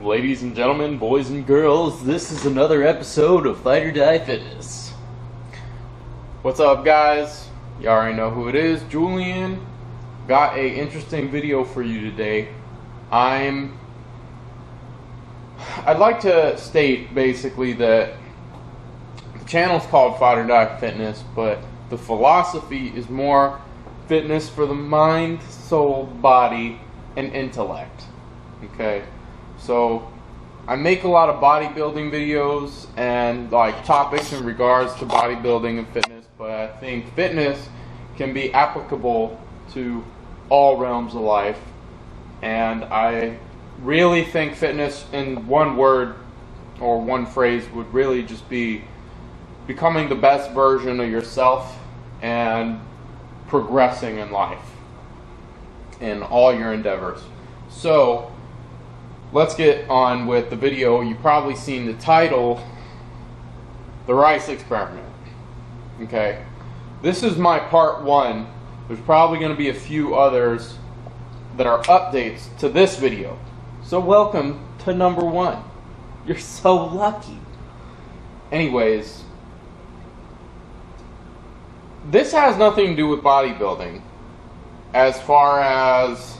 Ladies and gentlemen, boys and girls, this is another episode of Fight or Die Fitness. What's up, guys? You already know who it is. Julian. Got a interesting video for you today. I'd like to state basically that the channel's called Fight or Die Fitness, but the philosophy is more fitness for the mind, soul, body, and intellect. Okay? So I make a lot of bodybuilding videos and like topics in regards to bodybuilding and fitness, but I think fitness can be applicable to all realms of life, and I really think fitness in one word or one phrase would really just be becoming the best version of yourself and progressing in life in all your endeavors. So let's get on with the video. You've probably seen the title, The Rice Experiment. Okay, this is my part one. There's probably going to be a few others that are updates to this video. So welcome to number one. You're so lucky. Anyways, this has nothing to do with bodybuilding as far as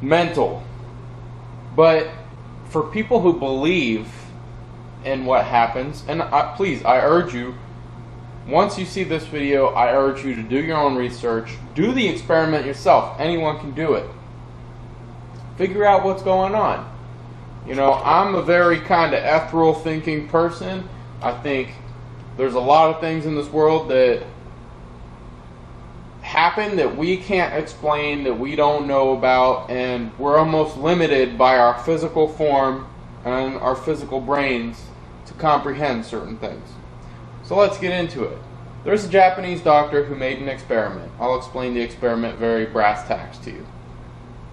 mental, but for people who believe in what happens, and please, I urge you, once you see this video, I urge you to do your own research, do the experiment yourself. Anyone can do it. Figure out what's going on. You know, I'm a very kind of ethereal thinking person. I think there's a lot of things in this world that happen that we can't explain, that we don't know about, and we're almost limited by our physical form and our physical brains to comprehend certain things. So let's get into it. There's a Japanese doctor who made an experiment. I'll explain the experiment very brass tacks to you.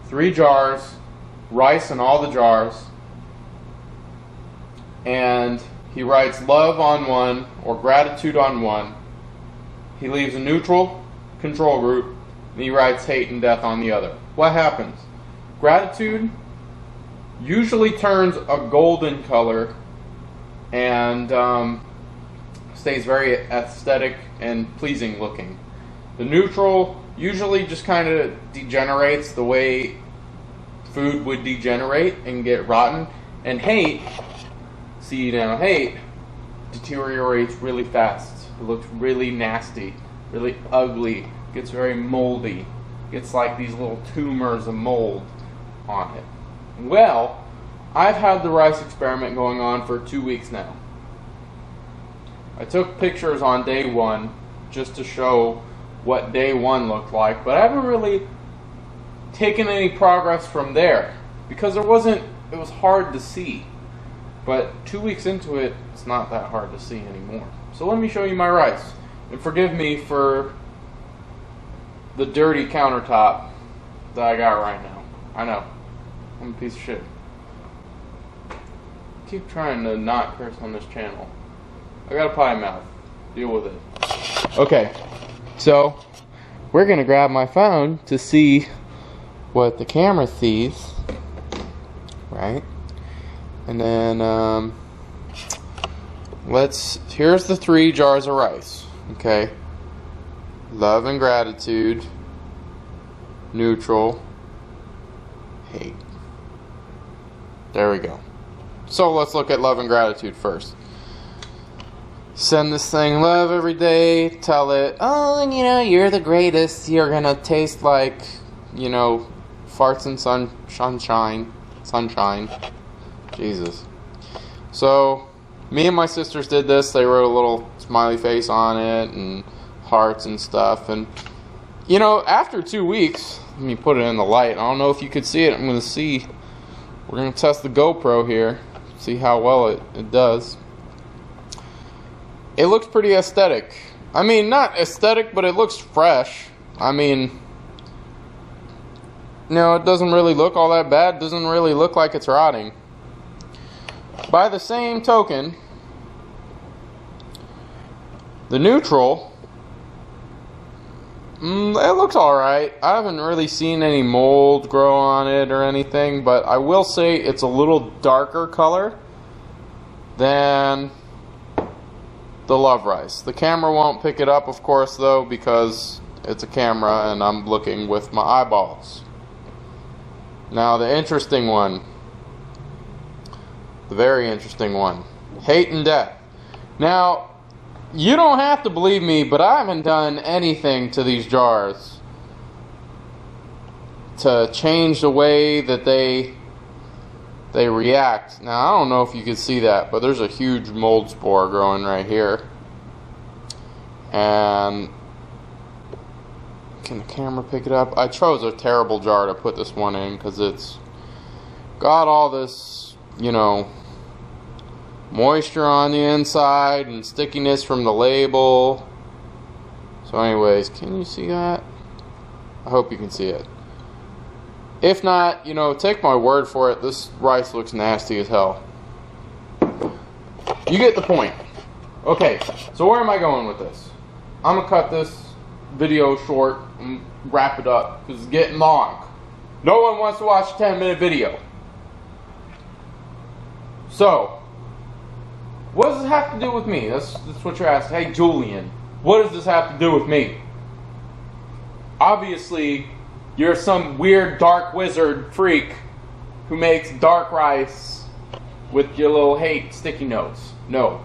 3 jars, rice in all the jars, and he writes love on one or gratitude on one. He leaves a neutral control group, and he writes hate and death on the other. What happens? Gratitude usually turns a golden color and stays very aesthetic and pleasing looking. The neutral usually just kind of degenerates the way food would degenerate and get rotten. And hate, see now, hate deteriorates really fast. It looks really nasty, really ugly, gets very moldy, gets like these little tumors of mold on it. Well, I've had the rice experiment going on for 2 weeks now. I took pictures on day 1 just to show what day 1 looked like, but I haven't really taken any progress from there because it was hard to see. But 2 weeks into it, it's not that hard to see anymore. So let me show you my rice. And forgive me for the dirty countertop that I got right now. I know. I'm a piece of shit. Keep trying to not curse on this channel. I got a potty mouth. Deal with it. Okay. So, we're going to grab my phone to see what the camera sees. Right? And then, here's the 3 jars of rice. Okay, love and gratitude, neutral, hate. There we go. So let's look at love and gratitude first. Send this thing love every day. Tell it, oh, you know, you're the greatest. You're gonna taste like, you know, farts and sunshine. Jesus. So me and my sisters did this. They wrote a little smiley face on it and hearts and stuff. And, you know, after 2 weeks, let me put it in the light. I don't know if you could see it. I'm going to see. We're going to test the GoPro here. See how well it does. It looks pretty aesthetic. I mean, not aesthetic, but it looks fresh. I mean, no, it doesn't really look all that bad. It doesn't really look like it's rotting. By the same token, the neutral It looks alright. I haven't really seen any mold grow on it or anything, but I will say it's a little darker color than the love rice. The camera won't pick it up, of course, though, because it's a camera and I'm looking with my eyeballs. Now, the interesting one, the very interesting one, hate and death. Now, you don't have to believe me, but I haven't done anything to these jars to change the way that they react. Now, I don't know if you can see that, but there's a huge mold spore growing right here. And can the camera pick it up? I chose a terrible jar to put this one in because it's got all this, you know, moisture on the inside and stickiness from the label. So anyways, can you see that? I hope you can see it. If not, you know, take my word for it, this rice looks nasty as hell. You get the point. Okay, so where am I going with this? I'm gonna cut this video short and wrap it up because it's getting long. No one wants to watch a 10-minute video. So, what does this have to do with me? That's what you're asking. Hey, Julian, what does this have to do with me? Obviously, you're some weird dark wizard freak who makes dark rice with your little hate sticky notes. No.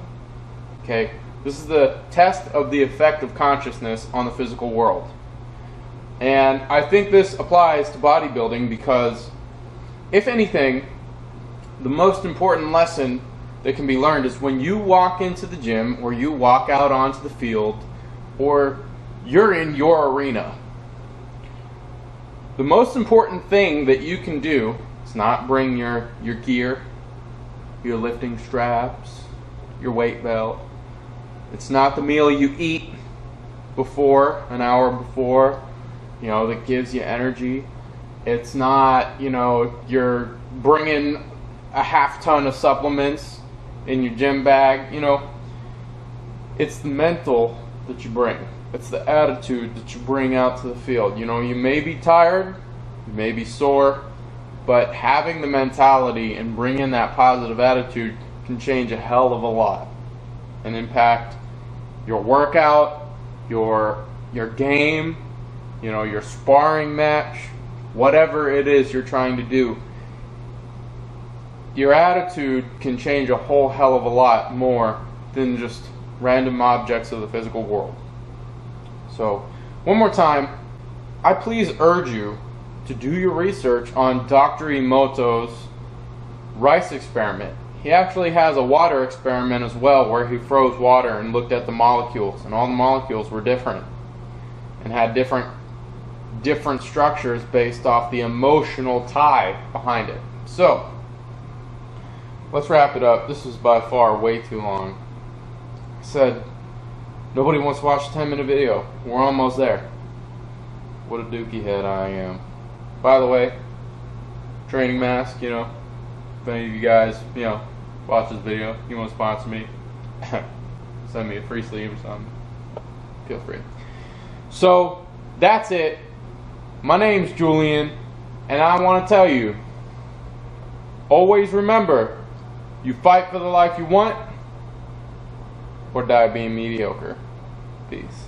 Okay? This is the test of the effect of consciousness on the physical world. And I think this applies to bodybuilding because, if anything, the most important lesson that can be learned is when you walk into the gym or you walk out onto the field or you're in your arena. The most important thing that you can do is not bring your gear, your lifting straps, your weight belt. It's not the meal you eat before, an hour before, you know, that gives you energy. It's not, you know, you're bringing a half-ton of supplements in your gym bag, you know. It's the mental that you bring. It's the attitude that you bring out to the field. You know, you may be tired, you may be sore, but having the mentality and bringing that positive attitude can change a hell of a lot and impact your workout, your game, you know, your sparring match, whatever it is you're trying to do. Your attitude can change a whole hell of a lot more than just random objects of the physical world. So, one more time, I please urge you to do your research on Dr. Emoto's rice experiment. He actually has a water experiment as well where he froze water and looked at the molecules, and all the molecules were different and had different structures based off the emotional tie behind it. So, let's wrap it up. This is by far way too long. I said, nobody wants to watch a 10-minute video. We're almost there. What a dookie head I am. By the way, training mask, you know, if any of you guys, you know, watch this video, you want to sponsor me, send me a free sleeve or something, feel free. So, that's it. My name's Julian, and I want to tell you, always remember, you fight for the life you want, or die being mediocre. Peace.